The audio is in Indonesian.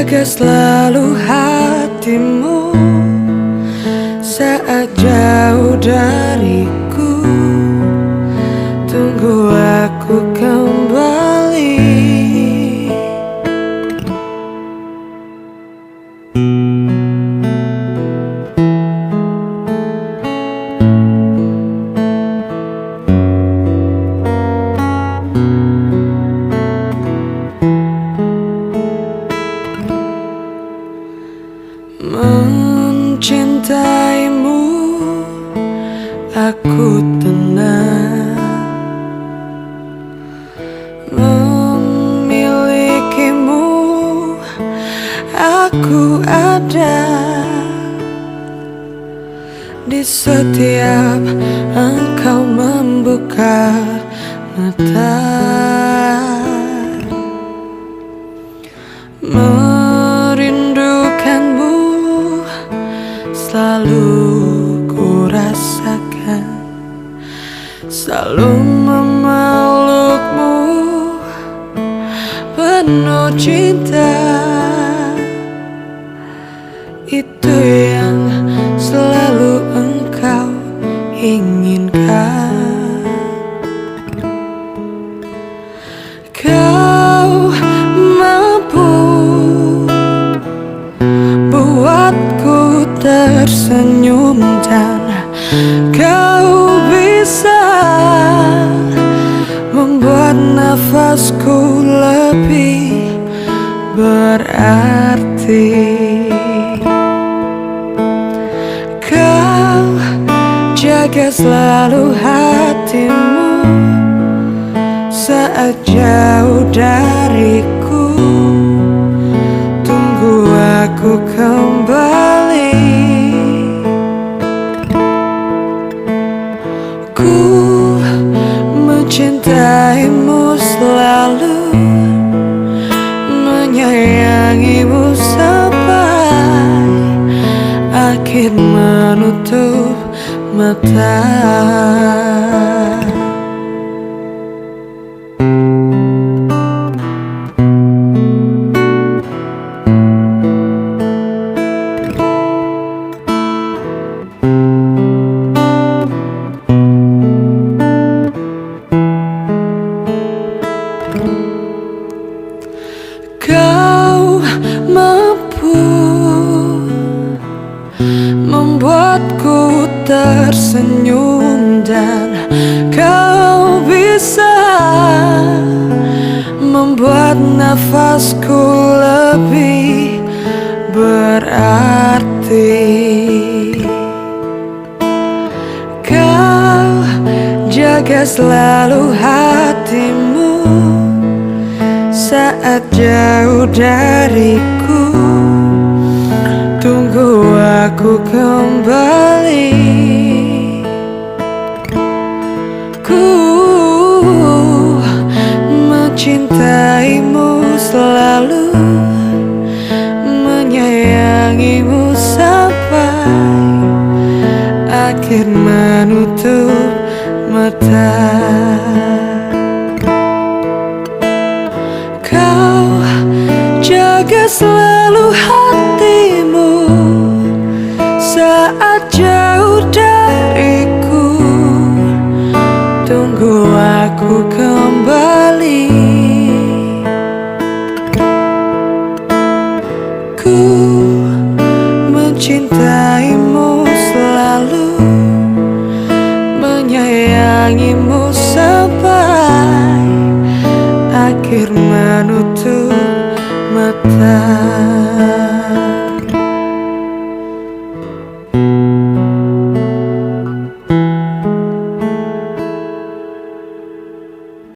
Jaga selalu hatimu saat jauh dariku. Tunggu aku kembali. Mencintaimu aku tenang, memilikimu aku ada di setiap engkau membuka mata. Merindukanmu selalu ku rasakan, selalu memelukmu penuh cinta. Itu yang selalu engkau inginkan. Kau mampu buatku tersenyum dan kau bisa membuat nafasku lebih berarti. Kau jaga selalu hatimu saat jauh dariku. Tunggu aku kembali. Ku mencintaimu selalu, menyayangimu sampai akhir menutup mata. Kau mampu membuatku tersenyum dan kau bisa membuat nafasku lebih berarti. Kau jaga selalu hatimu saat jauh dariku. Tunggu aku kembali. Ku mencintaimu selalu, menyayangimu sampai akhir menutup mata. Kau jaga selalu hatimu saat jauh dariku. Tunggu aku kembali. Ku mencintaimu selalu, menyayangimu sampai akhir menutup mata.